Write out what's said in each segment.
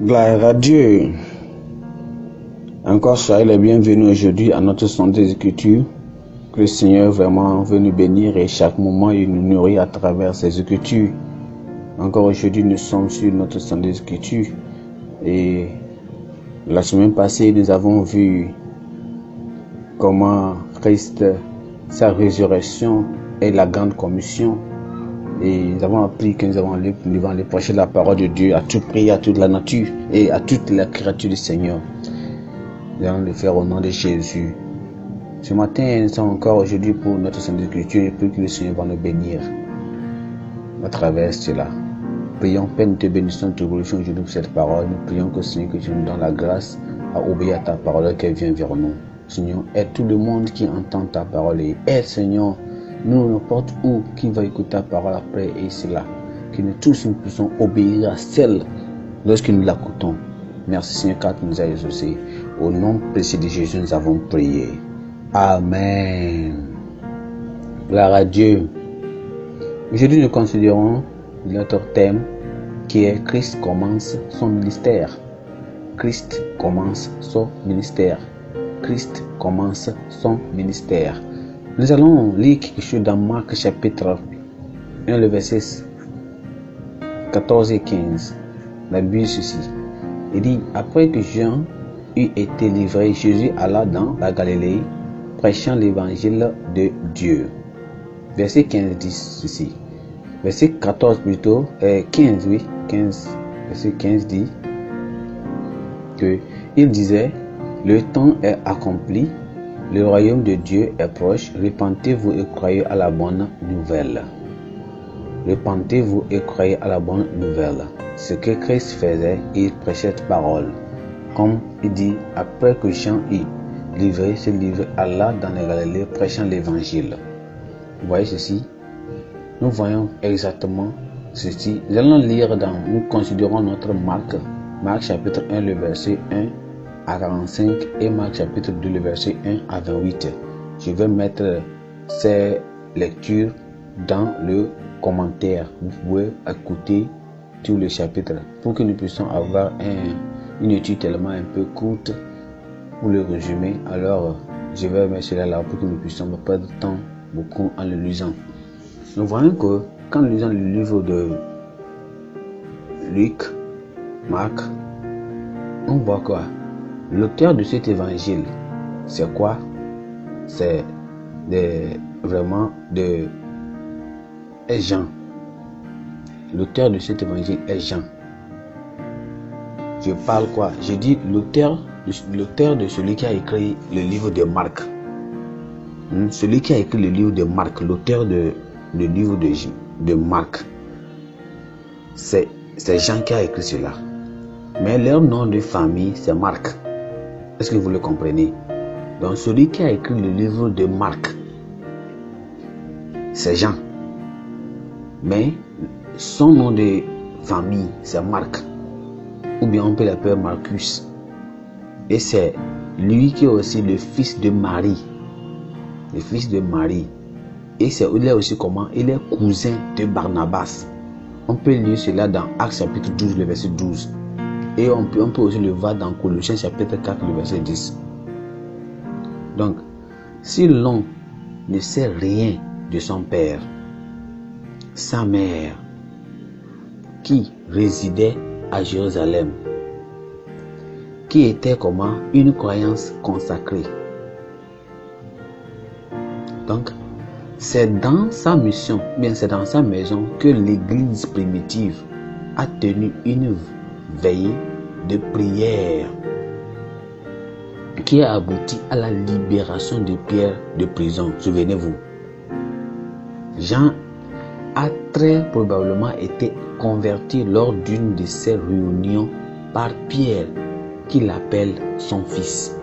Gloire à Dieu. Encore soyez les bienvenus aujourd'hui à notre centre des Écritures. Que le Seigneur vraiment veut nous bénir et chaque moment il nous nourrit à travers ses Écritures. Encore aujourd'hui nous sommes sur notre centre des Écritures et la semaine passée nous avons vu comment Christ, sa résurrection et la grande commission. Et nous avons appris que nous devons aller prêcher la parole de Dieu à tout prix, à toute la nature et à toute la créature du Seigneur. Nous allons le faire au nom de Jésus. Ce matin, nous sommes encore aujourd'hui pour notre Sainte Écriture et puis que le Seigneur va nous bénir à travers cela. Prions, Père, nous te bénissons, nous te glorifions aujourd'hui pour cette parole. Nous prions que Seigneur, que tu nous donnes la grâce à obéir à ta parole qu'elle vient vers nous. Seigneur, aide tout le monde qui entend ta parole et aide, Seigneur, nous, n'importe où, qui va écouter ta parole après et cela. Que nous tous nous puissions obéir à celle lorsque nous l'écoutons. Merci Seigneur car tu nous as exaucés. Au nom précieux de Jésus, nous avons prié. Amen. Gloire à Dieu. Aujourd'hui, nous considérons notre thème qui est Christ commence son ministère. Christ commence son ministère. Christ commence son ministère. Nous allons lire quelque chose dans Marc chapitre 1, le verset 14 et 15. La Bible dit ceci. Il dit, après que Jean eut été livré, Jésus alla dans la Galilée, prêchant l'évangile de Dieu. Verset 15 dit ceci. Verset 14 plutôt, 15, oui, 15. Verset 15 dit que il disait, le temps est accompli, le royaume de Dieu est proche, repentez-vous et croyez à la bonne nouvelle. Repentez-vous et croyez à la bonne nouvelle. Ce que Christ faisait, il prêchait cette parole. Comme il dit, après que Jean eut livré, se livrait Allah dans la Galilée, prêchant l'évangile. Vous voyez ceci? Nous voyons exactement ceci. Nous allons lire nous considérons notre Marc chapitre 1, le verset 1 à 45 et Marc chapitre 2, le verset 1 à 28. Je vais mettre ces lectures dans le commentaire. Vous pouvez écouter tout le chapitre pour que nous puissions avoir une étude tellement un peu courte pour le résumer. Alors, je vais mettre cela là pour que nous puissions pas perdre de temps beaucoup en le lisant. Nous voyons que quand nous lisons le livre de Luc, Marc, on voit quoi? L'auteur de cet évangile, c'est quoi? C'est vraiment Jean. L'auteur de cet évangile est Jean. Je parle quoi? Je dis l'auteur de celui qui a écrit le livre de Marc. Celui qui a écrit le livre de Marc, l'auteur du livre de Marc, c'est Jean qui a écrit cela. Mais leur nom de famille, c'est Marc. Est-ce que vous le comprenez? Donc celui qui a écrit le livre de Marc, c'est Jean. Mais son nom de famille, c'est Marc. Ou bien on peut l'appeler Marcus. Et c'est lui qui est aussi le fils de Marie. Le fils de Marie. Et il est aussi comment? Il est cousin de Barnabas. On peut lire cela dans Actes chapitre 12, le verset 12. Et on peut aussi le voir dans Colossiens chapitre 4, le verset 10. Donc, si l'on ne sait rien de son père, sa mère, qui résidait à Jérusalem, qui était comment? Une croyance consacrée. Donc, c'est dans sa mission, bien c'est dans sa maison que l'église primitive a tenu une veillée de prière qui a abouti à la libération de Pierre de prison. Souvenez-vous, Jean a très probablement été converti lors d'une de ces réunions par Pierre qui l'appelle son fils.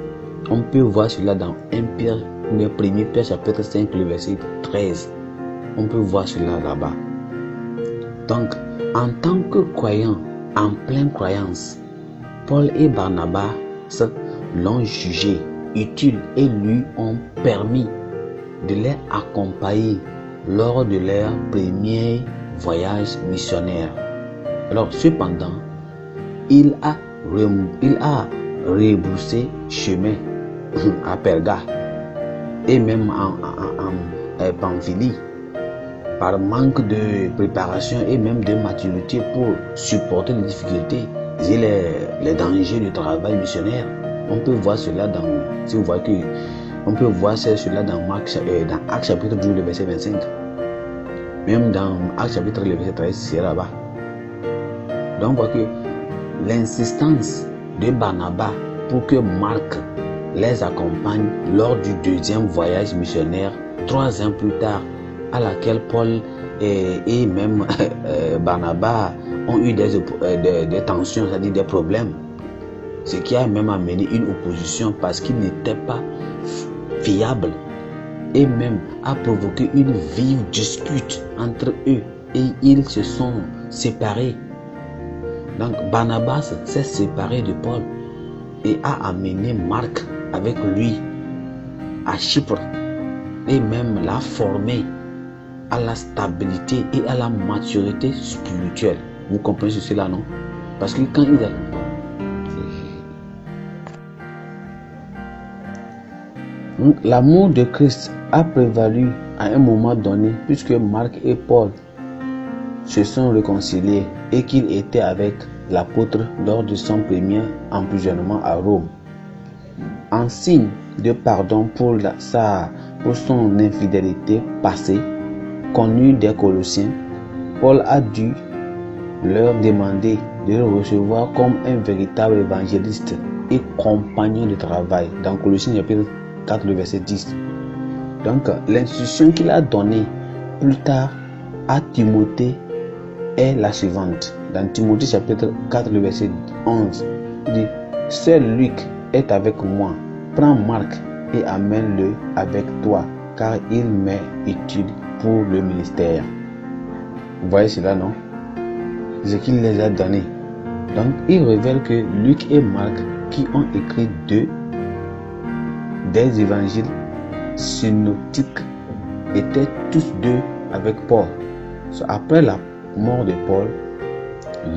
On peut voir cela dans 1 Pierre, le 1er Pierre chapitre 5, le verset 13. On peut voir cela là-bas. Donc, en tant que croyant, en pleine croyance, Paul et Barnabas l'ont jugé utile et lui ont permis de les accompagner lors de leur premier voyage missionnaire. Alors, cependant, il a rebroussé chemin à Perga et même en Pamphylie par manque de préparation et même de maturité pour supporter les difficultés et les dangers du travail missionnaire. On peut voir cela dans, si vous voyez que, on peut voir cela dans Actes chapitre 12, le verset 25. Même dans Actes chapitre 12, le verset 13, c'est là-bas. Donc on voit que l'insistance de Barnabas pour que Marc les accompagne lors du deuxième voyage missionnaire, 3 ans plus tard, à laquelle Paul et même Barnabas ont eu des tensions, c'est-à-dire des problèmes. Ce qui a même amené une opposition parce qu'ils n'étaient pas fiables et même a provoqué une vive dispute entre eux et ils se sont séparés. Donc Barnabas s'est séparé de Paul et a amené Marc avec lui à Chypre et même l'a formé à la stabilité et à la maturité spirituelle. Vous comprenez cela, non? Parce que quand il a... L'amour de Christ a prévalu à un moment donné puisque Marc et Paul se sont réconciliés et qu'il était avec l'apôtre lors de son premier emprisonnement à Rome. En signe de pardon pour son infidélité passée, connue des Colossiens, Paul a dû leur demander de le recevoir comme un véritable évangéliste et compagnon de travail dans Colossiens chapitre 4, le verset 10. Donc, l'instruction qu'il a donnée plus tard à Timothée est la suivante. Dans Timothée chapitre 4, le verset 11, il dit: seul Luc est avec moi. Prends Marc et amène-le avec toi, car il m'est utile pour le ministère. Vous voyez cela, non? Ce qu'il les a donné. Donc, il révèle que Luc et Marc, qui ont écrit des évangiles synoptiques, étaient tous deux avec Paul. Après la mort de Paul,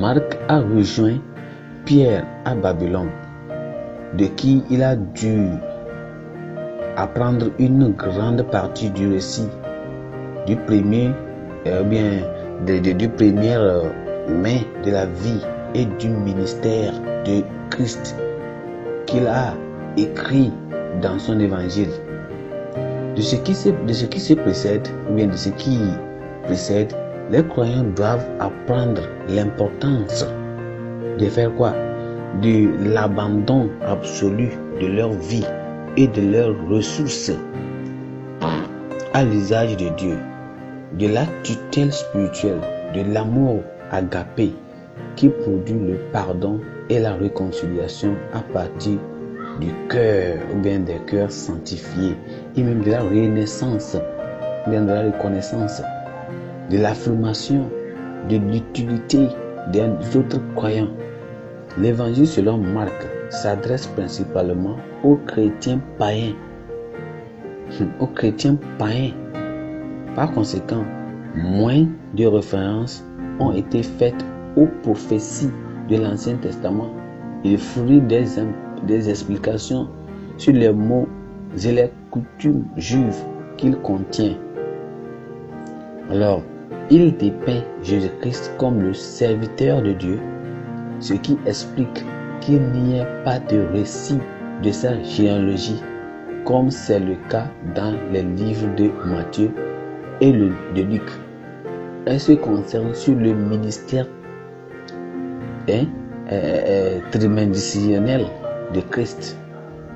Marc a rejoint Pierre à Babylone, de qui il a dû apprendre une grande partie du récit du premier du première main de la vie et du ministère de Christ qu'il a écrit dans son évangile. De ce qui précède, les croyants doivent apprendre l'importance de faire quoi? De l'abandon absolu de leur vie et de leurs ressources à l'usage de Dieu, de la tutelle spirituelle, de l'amour agapé qui produit le pardon et la réconciliation à partir du cœur ou bien des cœurs sanctifiés, et même de la renaissance, bien de la reconnaissance, de l'affirmation de l'utilité des autres croyants. L'évangile selon Marc s'adresse principalement aux chrétiens païens. Par conséquent, moins de références ont été faites aux prophéties de l'Ancien Testament. Il fournit des explications sur les mots et les coutumes juives qu'il contient. Alors, il dépeint Jésus-Christ comme le serviteur de Dieu, ce qui explique qu'il n'y ait pas de récit de sa généalogie, comme c'est le cas dans les livres de Matthieu et de Luc. Elle se concerne sur le ministère trimédicionnel de Christ,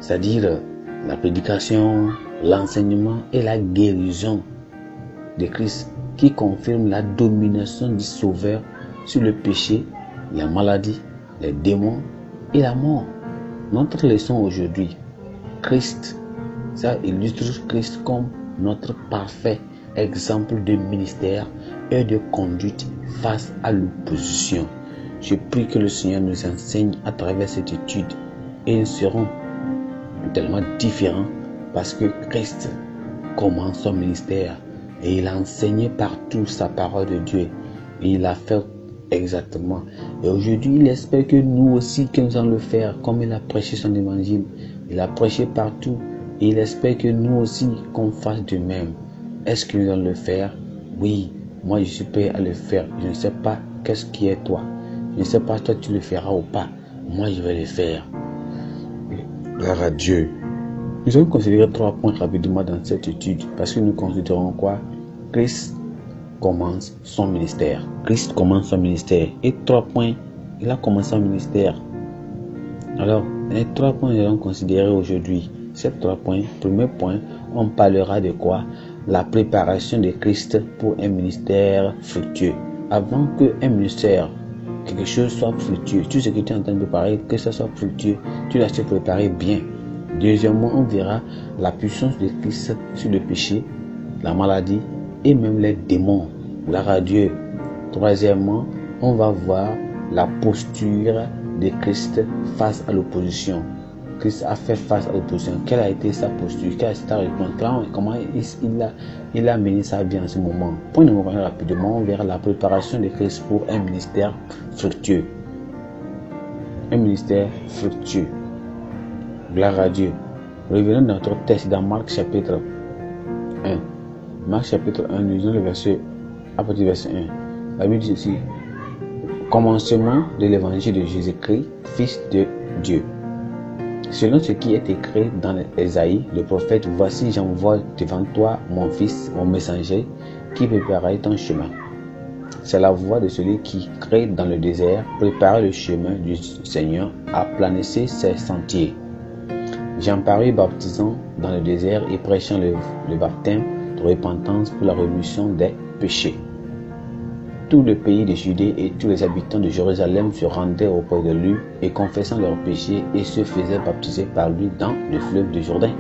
c'est-à-dire la prédication, l'enseignement et la guérison de Christ, qui confirme la domination du Sauveur sur le péché, la maladie, les démons et la mort. Notre leçon aujourd'hui, Christ, ça illustre Christ comme notre parfait exemple de ministère et de conduite face à l'opposition. Je prie que le Seigneur nous enseigne à travers cette étude, et nous serons tellement différents parce que Christ commence son ministère et il a enseigné partout sa parole de Dieu, et il a fait Exactement. Et aujourd'hui, il espère que nous aussi, que nous allons le faire, comme il a prêché son évangile. Il a prêché partout. Et il espère que nous aussi, qu'on fasse de même. Est-ce que nous allons le faire? Oui, moi je suis prêt à le faire. Je ne sais pas qu'est-ce qui est toi. Je ne sais pas toi tu le feras ou pas. Moi je vais le faire. Gloire à Dieu. Nous allons considérer 3 points rapidement dans cette étude. Parce que nous considérons quoi? Christ commence son ministère. Christ commence son ministère. Et 3 points, il a commencé son ministère. Alors, les 3 points nous allons considérer aujourd'hui. Ces 3 points, premier point, on parlera de quoi? La préparation de Christ pour un ministère fructueux. Avant qu'un ministère, quelque chose soit fructueux, tout ce que tu es en train de préparer, que ça soit fructueux, tu dois te préparer bien. Deuxièmement, on verra la puissance de Christ sur le péché, la maladie et même les démons. Gloire à Dieu. Troisièmement, on va voir la posture de Christ face à l'opposition. Christ a fait face à l'opposition. Quelle a été sa posture? Quelle a été sa réponse? Comment il a mené sa vie en ce moment? Pour nous revenir rapidement, on verra la préparation de Christ pour un ministère fructueux. Un ministère fructueux. Gloire à Dieu. Revenons dans notre texte dans Marc chapitre 1. Marc chapitre 1, nous lisons le verset, à partir du verset 1. La Bible dit ici, commencement de l'évangile de Jésus-Christ, Fils de Dieu. Selon ce qui est écrit dans Ésaïe, le prophète, voici j'envoie devant toi mon fils, mon messager, qui préparera ton chemin. C'est la voix de celui qui crée dans le désert, prépare le chemin du Seigneur, aplanissez ses sentiers. Jean parut baptisant dans le désert et prêchant le baptême de repentance pour la rémission des péchés. Tout le pays de Judée et tous les habitants de Jérusalem se rendaient auprès de lui et confessant leurs péchés et se faisaient baptiser par lui dans le fleuve du Jourdain.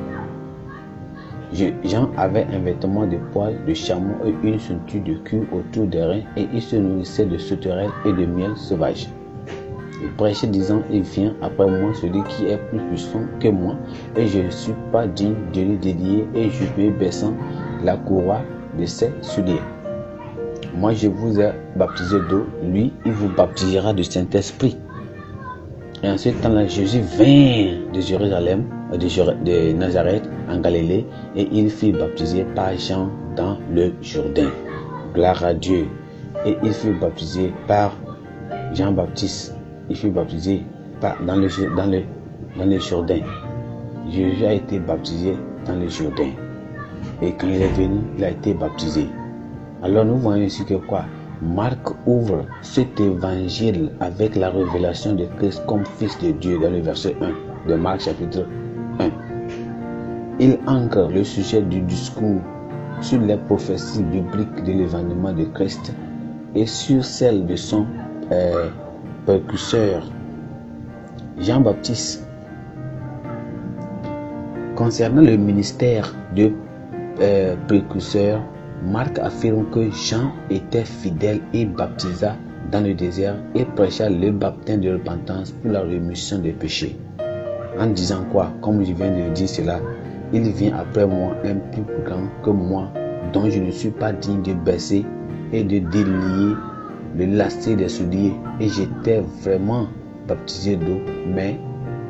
Jean avait un vêtement de poil de chameau et une ceinture de cuir autour des reins et il se nourrissait de sauterelles et de miel sauvage. Il prêchait disant, il vient après moi celui qui est plus puissant que moi et je ne suis pas digne de lui délier et je lui baissant la courroie de ses souliers. Moi je vous ai baptisé d'eau, lui il vous baptisera du Saint-Esprit. Et en ce temps-là, Jésus vint de Jérusalem, de Nazareth en Galilée et il fut baptisé par Jean dans le Jourdain. Gloire à Dieu. Et il fut baptisé par Jean-Baptiste. Il fut baptisé dans le Jourdain. Jésus a été baptisé dans le Jourdain. Et quand il est venu, il a été baptisé. Alors nous voyons ici que quoi? Marc ouvre cet évangile avec la révélation de Christ comme Fils de Dieu dans le verset 1 de Marc chapitre 1. Il ancre le sujet du discours sur les prophéties bibliques de l'événement de Christ et sur celle de son précurseur Jean-Baptiste. Concernant le ministère de précurseur, Marc affirme que Jean était fidèle et baptisa dans le désert et prêcha le baptême de repentance pour la rémission des péchés. En disant quoi? Comme je viens de le dire cela, il vient après moi un plus grand que moi, dont je ne suis pas digne de baisser et de délier le lacet des souliers. Et j'étais vraiment baptisé d'eau, mais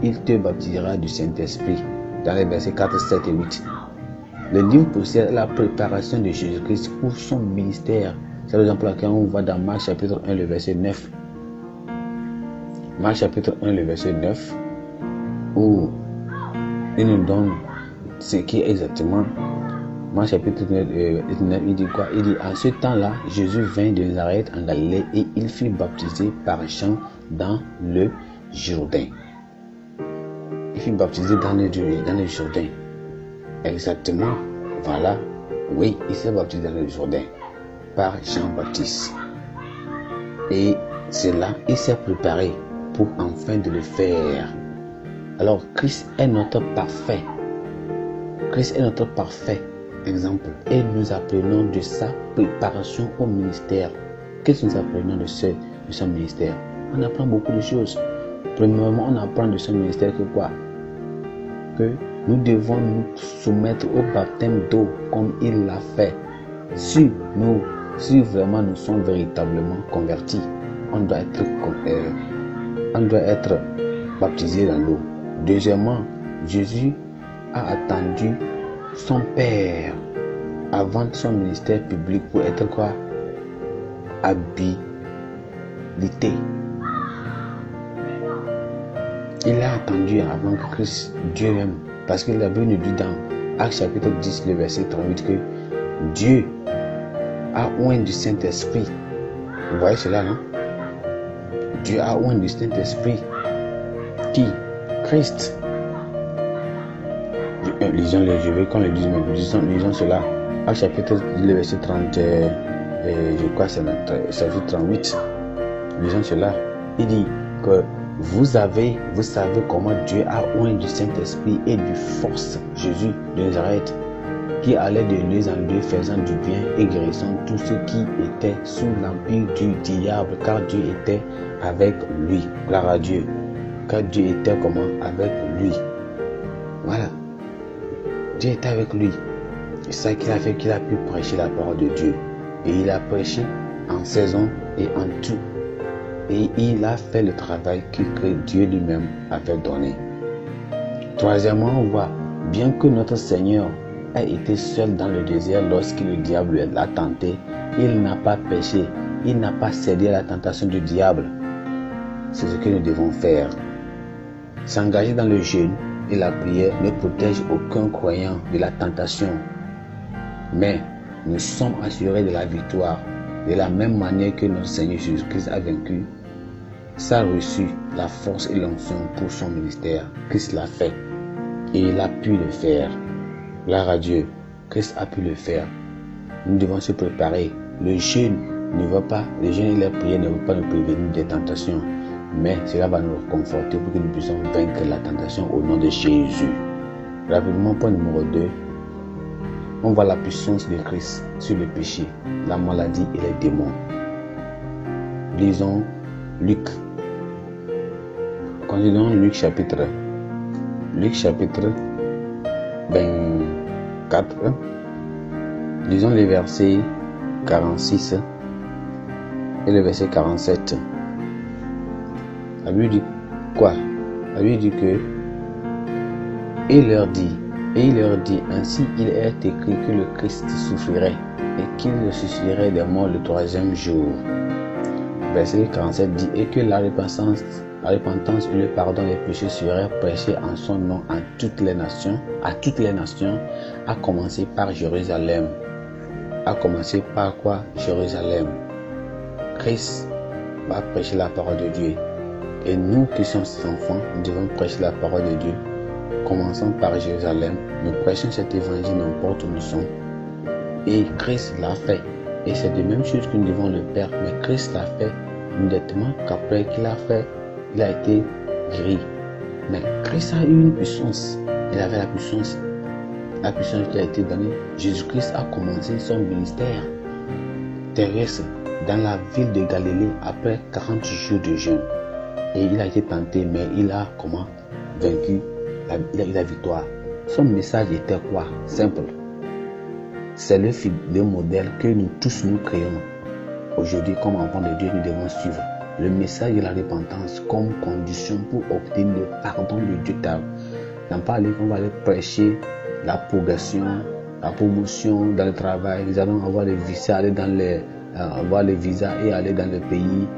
il te baptisera du Saint-Esprit. Dans les versets 4, 7 et 8. Le livre possède la préparation de Jésus-Christ pour son ministère. C'est la raison pour laquelle on voit dans Marc chapitre 1, le verset 9. Marc chapitre 1, le verset 9, où il nous donne ce qui est exactement. Marc chapitre 9, il dit quoi? Il dit, en ce temps-là, Jésus vint de Nazareth en Galilée et il fut baptisé par Jean dans le Jourdain. Il fut baptisé dans le Jourdain. Exactement, voilà, oui, il s'est baptisé dans le Jourdain par Jean-Baptiste. Et c'est là, il s'est préparé pour enfin de le faire. Alors, Christ est notre parfait. Christ est notre parfait exemple. Et nous apprenons de sa préparation au ministère. Qu'est-ce que nous apprenons de son ministère? On apprend beaucoup de choses. Premièrement, on apprend de son ministère que quoi? Que nous devons nous soumettre au baptême d'eau comme il l'a fait. Si vraiment nous sommes véritablement convertis. on doit être baptisé dans l'eau. Deuxièmement, Jésus a attendu son Père avant son ministère public pour être quoi? Habilité. Il a attendu avant que Christ, Dieu même, parce que la Bible nous dit dans Actes chapitre 10, le verset 38 que Dieu a oint du Saint-Esprit. Vous voyez cela, non? Dieu a oint du Saint-Esprit. Qui? Christ. Lisons le, je veux qu'on le dise même. Lisons cela. Actes chapitre 10, le verset 30, je crois c'est le chapitre 38. Lisons cela. Il dit que vous savez comment Dieu a oint du Saint-Esprit et du force Jésus de Nazareth, qui allait de lieu en lieu faisant du bien et guérissant tous ceux qui étaient sous l'empire du diable, car Dieu était avec lui. Gloire à Dieu. Car Dieu était comment? Avec lui. Voilà. Dieu était avec lui. C'est ça qu'il a fait, qu'il a pu prêcher la parole de Dieu. Et il a prêché en saison et en tout. Et il a fait le travail que Dieu lui-même avait donné. Troisièmement, on voit, bien que notre Seigneur ait été seul dans le désert lorsque le diable l'a tenté, il n'a pas péché, il n'a pas cédé à la tentation du diable. C'est ce que nous devons faire. S'engager dans le jeûne et la prière ne protège aucun croyant de la tentation. Mais nous sommes assurés de la victoire. De la même manière que notre Seigneur Jésus-Christ a vaincu, ça a reçu la force et l'onction pour son ministère. Christ l'a fait et il a pu le faire. Gloire à Dieu, Christ a pu le faire. Nous devons se préparer. Le jeûne et la prière ne vont pas nous prévenir des tentations, mais cela va nous conforter pour que nous puissions vaincre la tentation au nom de Jésus. Rapidement, point numéro 2. On voit la puissance de Christ sur le péché, la maladie et les démons. Lisons Luc. Considérons Luc chapitre 24. Lisons les versets 46 et le verset 47. La Bible dit quoi? La Bible dit que et il leur dit, ainsi il est écrit que le Christ souffrirait et qu'il ressusciterait des morts le troisième jour. Verset 47 dit, et que la repentance et le pardon des péchés seraient prêchés en son nom à toutes les nations, à commencer par Jérusalem. À commencer par quoi? Jérusalem. Christ va prêcher la parole de Dieu. Et nous qui sommes ses enfants, nous devons prêcher la parole de Dieu. Commençons par Jérusalem, nous prêchons cet évangile n'importe où nous sommes. Et Christ l'a fait. Et c'est de même chose que nous devons le faire. Mais Christ l'a fait immédiatement qu'après qu'il a fait, il a été guéri. Mais Christ a eu une puissance. Il avait la puissance qui a été donnée. Jésus-Christ a commencé son ministère terrestre dans la ville de Galilée après 40 jours de jeûne. Et il a été tenté, mais il a vaincu. Il a eu la victoire. Son message était quoi? Simple. C'est le modèle que nous tous nous créons. Aujourd'hui, comme enfants de Dieu, nous devons suivre le message de la repentance comme condition pour obtenir le pardon de Dieu. N'en parler qu'on va aller prêcher la progression, la promotion dans le travail. Nous allons avoir les visas, avoir les visas et aller dans le pays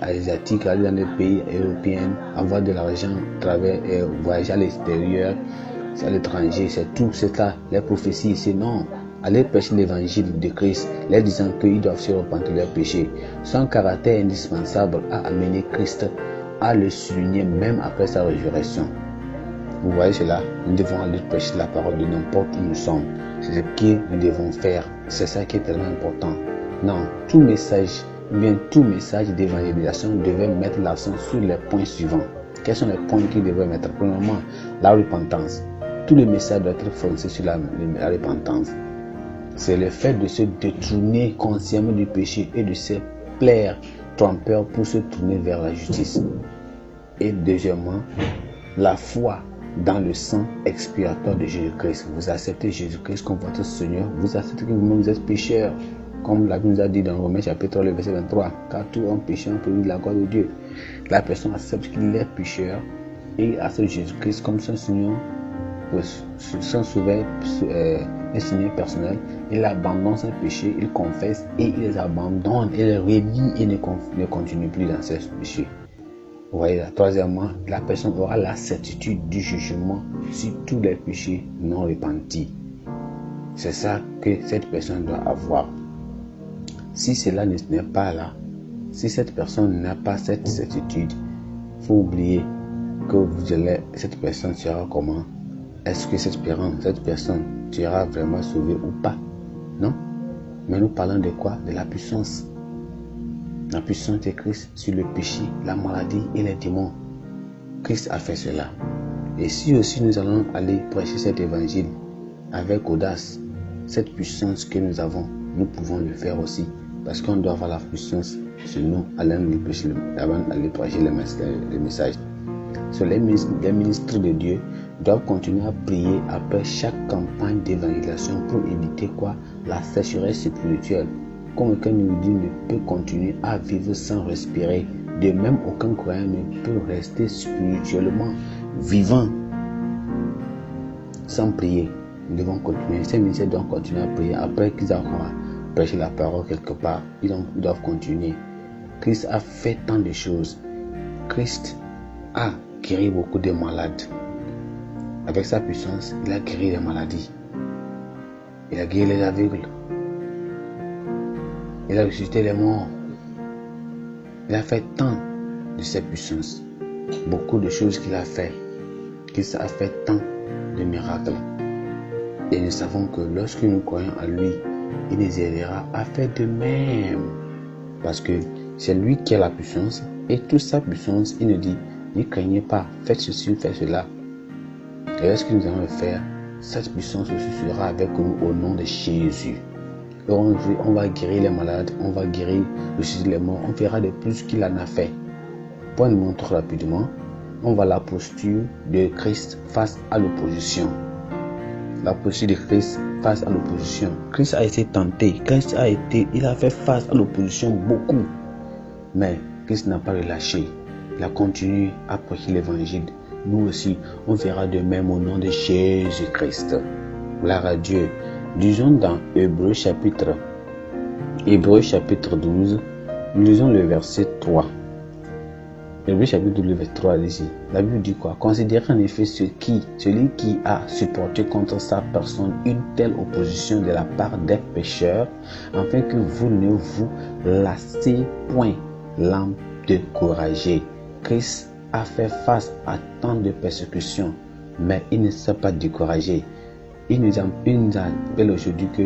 asiatique, aller dans les pays européens, avoir de l'argent, voyager à l'extérieur, à l'étranger, c'est tout, c'est ça, les prophéties, c'est non. Aller prêcher l'évangile de Christ, leur disant qu'ils doivent se repentir de leurs péchés. Son caractère indispensable a amené Christ à le souligner même après sa résurrection. Vous voyez cela, nous devons aller prêcher la parole de n'importe où nous sommes. C'est ce que nous devons faire, c'est ça qui est tellement important. Non, tout message d'évangélisation devait mettre l'accent sur les points suivants. Quels sont les points qu'il devait mettre? Premièrement, la repentance. Tout le message doit être fondé sur la repentance. C'est le fait de se détourner consciemment du péché et de se plaire trompeur pour se tourner vers la justice. Et deuxièmement, la foi dans le sang expiatoire de Jésus-Christ. Vous acceptez Jésus-Christ comme votre Seigneur. Vous acceptez que vous-même vous êtes pécheur. Comme la Bible nous a dit dans Romains chapitre 3, le verset 23, car tout homme péché ont privé de la gloire de Dieu. La personne accepte qu'il est pécheur et accepte Jésus-Christ comme son Seigneur, son sauveur et Seigneur personnel. Il abandonne ses péchés, il confesse et il les abandonne, il les renie et ne continue plus dans ses péchés. Vous voyez, troisièmement, la personne aura la certitude du jugement sur tous les péchés non repentis. C'est ça que cette personne doit avoir. Si cela n'est pas là, si cette personne n'a pas cette certitude, il faut oublier que cette personne sera comment? Est-ce que cette personne sera vraiment sauvée ou pas? Non? Mais nous parlons de quoi? De la puissance. La puissance de Christ sur le péché, la maladie et les démons. Christ a fait cela. Et si aussi nous allons aller prêcher cet évangile avec audace, cette puissance que nous avons, nous pouvons le faire aussi. Parce qu'on doit avoir la puissance sur nous avant d'aller prêcher le message. Les ministres de Dieu doivent continuer à prier après chaque campagne d'évangélisation pour éviter quoi? La sécheresse spirituelle. Comme aucun individu ne peut continuer à vivre sans respirer, de même aucun croyant ne peut rester spirituellement vivant sans prier. Nous devons continuer. Ces ministères doivent continuer à prier après qu'ils aient prêché la parole quelque part. Ils doivent continuer. Christ a fait tant de choses. Christ a guéri beaucoup de malades. Avec sa puissance, il a guéri les maladies. Il a guéri les aveugles. Il a ressuscité les morts. Il a fait tant de ses puissances. Beaucoup de choses qu'il a fait. Christ a fait tant de miracles. Et nous savons que lorsque nous croyons à lui, il nous aidera à faire de même. Parce que c'est lui qui a la puissance. Et toute sa puissance, il nous dit, ne craignez pas, faites ceci, faites cela. Et lorsque nous allons le faire, cette puissance aussi sera avec nous au nom de Jésus. Et on va guérir les malades, on va guérir les morts, on fera de plus qu'il en a fait. Pour nous montrer rapidement, on va la posture de Christ face à l'opposition. La posture de Christ face à l'opposition. Christ a été tenté, il a fait face à l'opposition beaucoup. Mais Christ n'a pas relâché. Il a continué à prêcher l'évangile. Nous aussi, on fera de même au nom de Jésus-Christ. Gloire à Dieu. Disons dans Hébreux chapitre 12, nous lisons le verset 3. Hébreux chapitre 12, verset 3 ici. La Bible dit quoi? Considérez en effet celui qui a supporté contre sa personne une telle opposition de la part des pécheurs, afin que vous ne vous lassez point l'âme découragée. Christ a fait face à tant de persécutions, mais il ne s'est pas découragé. Il nous appelle aujourd'hui que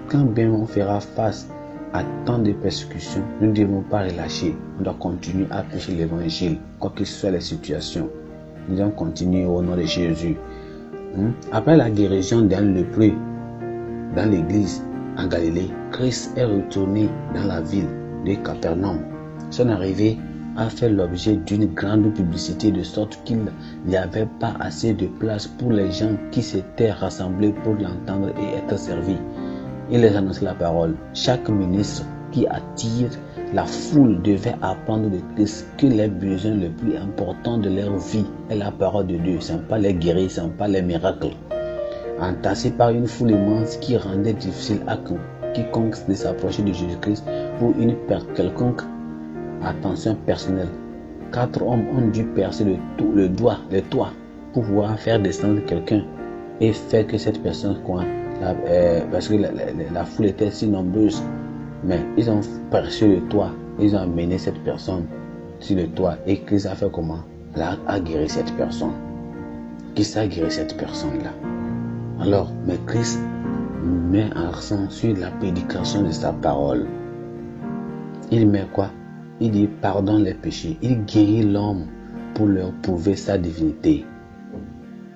quand bien on fera face à tant de persécutions, nous ne devons pas relâcher. On doit continuer à prêcher l'évangile, quoi que soient les situations. Nous devons continuer au nom de Jésus. Après la guérison d'un lépreux dans l'église en Galilée, Christ est retourné dans la ville de Capernaum. Son arrivée a fait l'objet d'une grande publicité, de sorte qu'il n'y avait pas assez de place pour les gens qui s'étaient rassemblés pour l'entendre et être servis. Il les annonçait la parole. Chaque ministre qui attire la foule devait apprendre de Christ que les besoins les plus importants de leur vie est la parole de Dieu. Ce n'est pas les guérir, ce n'est pas les miracles. Entassé par une foule immense qui rendait difficile à quiconque de s'approcher de Jésus-Christ pour une quelconque attention personnelle. 4 hommes ont dû percer le toit pour pouvoir faire descendre quelqu'un et faire que cette personne parce que la foule était si nombreuse, mais ils ont percé le toit, ils ont amené cette personne sur le toit et Christ a fait comment? Là, a guéri cette personne. Christ a guéri cette personne-là. Alors, mais Christ met en accent sur la prédication de sa parole. Il met quoi? Il dit pardonne les péchés. Il guérit l'homme pour leur prouver sa divinité.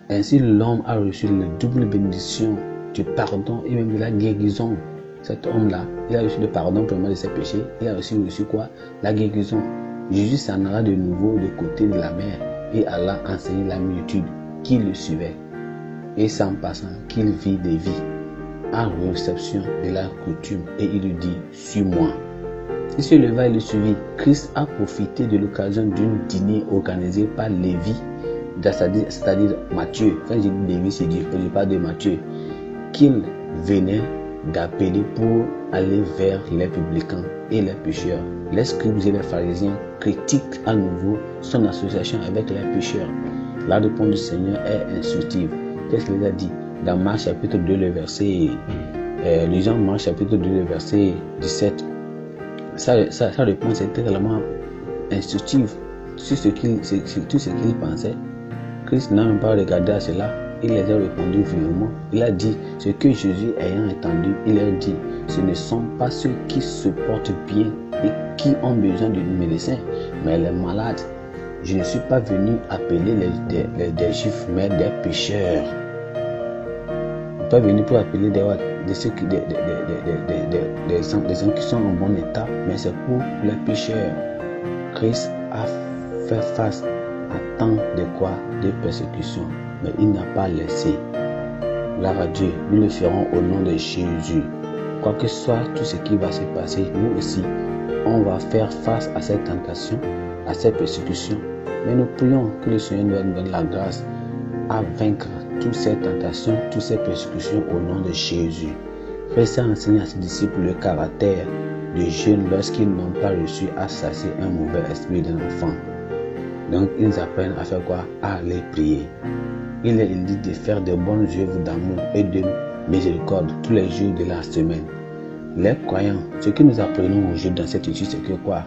Ainsi, l'homme a reçu la double bénédiction du pardon et même de la guérison. Cet homme-là, il a reçu le pardon vraiment de ses péchés. Il a aussi reçu quoi? La guérison. Jésus s'en alla de nouveau de côté de la mer et alla enseigner la multitude qui le suivait. Et sans passant qu'il vit des vies en réception de la coutume et il lui dit, suis-moi. Il se leva et le suivit. Christ a profité de l'occasion d'une dîner organisée par Lévi, c'est-à-dire Matthieu. Quand je dis Lévi, c'est Dieu, je parle de Matthieu, qu'il venait d'appeler pour aller vers les publicains et les pécheurs. Les scribes et les pharisiens critiquent à nouveau son association avec les pécheurs. La réponse du Seigneur est instructive. Qu'est-ce qu'il a dit? Dans Marc chapitre 2, le verset, lisons Marc chapitre 2, le verset 17. Sa réponse était réellement instructive sur tout ce qu'il pensait. Christ n'a même pas regardé à cela. Il les a répondu vivement. Il a dit ce que Jésus ayant entendu, il leur dit, ce ne sont pas ceux qui se portent bien et qui ont besoin de médecin, mais les malades. Je ne suis pas venu appeler des juifs, mais des pécheurs. Je ne suis pas venu pour appeler des gens qui sont en bon état, mais c'est pour les pécheurs. Christ a fait face à tant de quoi? De persécutions, mais il n'a pas laissé. Gloire à Dieu, nous le ferons au nom de Jésus. Quoi que soit tout ce qui va se passer, nous aussi, on va faire face à cette tentation, à cette persécution. Mais nous prions que le Seigneur nous donne la grâce à vaincre toutes ces tentations, toutes ces persécutions au nom de Jésus. Christ a enseigné à ses disciples le caractère de jeunes lorsqu'ils n'ont pas reçu à chasser un mauvais esprit d'un enfant. Donc ils apprennent à faire quoi? À aller prier. Il dit de faire de bonnes œuvres d'amour et de miséricorde tous les jours de la semaine. Les croyants, ce que nous apprenons aujourd'hui dans cette étude, c'est que quoi?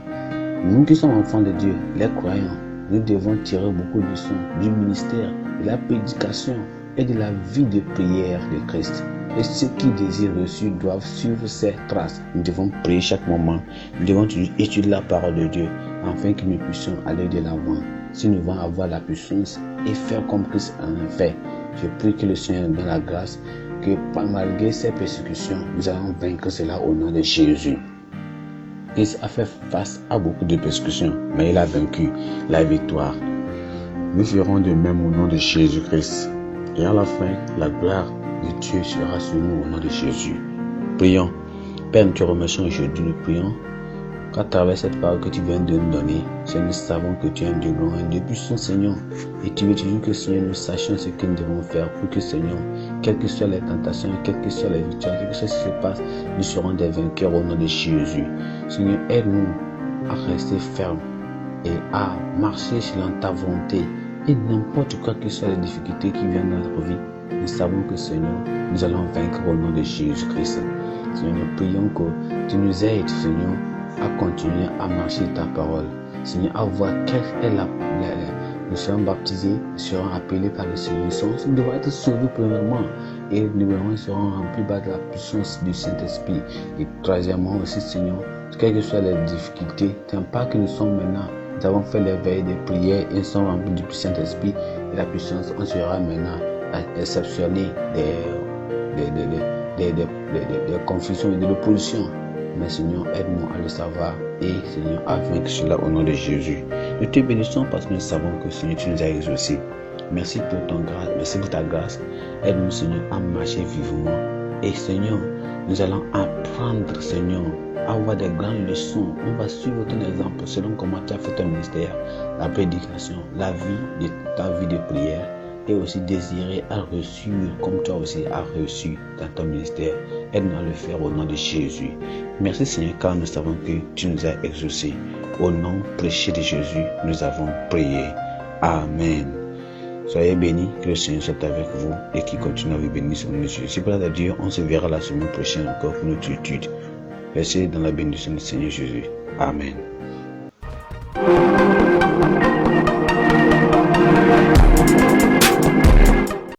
Nous qui sommes enfants de Dieu, les croyants, nous devons tirer beaucoup de leçons du ministère, de la prédication et de la vie de prière de Christ. Et ceux qui désirent reçu doivent suivre ces traces. Nous devons prier chaque moment. Nous devons étudier la parole de Dieu afin que nous puissions aller de l'avant. Si nous voulons avoir la puissance et faire comme Christ en a fait, je prie que le Seigneur nous donne la grâce, que malgré ces persécutions, nous allons vaincre cela au nom de Jésus. Il a fait face à beaucoup de persécutions, mais il a vaincu la victoire. Nous ferons de même au nom de Jésus-Christ. Et à la fin, la gloire de Dieu sera sur nous au nom de Jésus. Prions. Père, nous te remercions aujourd'hui, nous prions qu'à travers cette parole que tu viens de nous donner, Seigneur, nous savons que tu es un Dieu grand, un Dieu puissant, Seigneur. Et tu veux toujours que, Seigneur, nous sachions ce que nous devons faire pour que, Seigneur, quelles que soient les tentations, quelles que soient les victoires, quel que soit ce qui se passe, nous serons des vainqueurs au nom de Jésus. Seigneur, aide-nous à rester fermes et à marcher selon ta volonté. Et n'importe quoi que soient les difficultés qui viennent dans notre vie, nous savons que, Seigneur, nous allons vaincre au nom de Jésus-Christ. Seigneur, nous prions que tu nous aides, Seigneur, à continuer à marcher ta parole. Seigneur, à voir quelle est nous serons baptisés, nous serons appelés par le Seigneur. Nous devons être sauvés premièrement et nous serons remplis par la puissance du Saint-Esprit. Et troisièmement aussi, Seigneur, quelles que soient les difficultés, tant pas que nous sommes maintenant, nous avons fait les veilles de prière et nous sommes remplis du Saint-Esprit et la puissance, on sera maintenant à exceptionner des confusions et de l'opposition. Mais Seigneur, aide-nous à le savoir et Seigneur, à vaincre cela au nom de Jésus. Nous te bénissons parce que nous savons que Seigneur, tu nous as exaucés. Merci pour ton grâce, merci pour ta grâce. Aide-nous, Seigneur, à marcher vivement. Et Seigneur, nous allons apprendre, Seigneur, à avoir des grandes leçons. On va suivre ton exemple selon comment tu as fait ton ministère, la prédication, la vie de ta vie de prière. Et aussi désirer à reçu comme toi aussi as reçu dans ton ministère. Aide-nous à le faire au nom de Jésus. Merci Seigneur car nous savons que tu nous as exaucés. Au nom précieux de Jésus, nous avons prié. Amen. Soyez bénis, que le Seigneur soit avec vous et qu'il continue à vous bénir sur nous. Si par la Dieu, on se verra la semaine prochaine encore pour notre étude. Restez dans la bénédiction du Seigneur Jésus. Amen.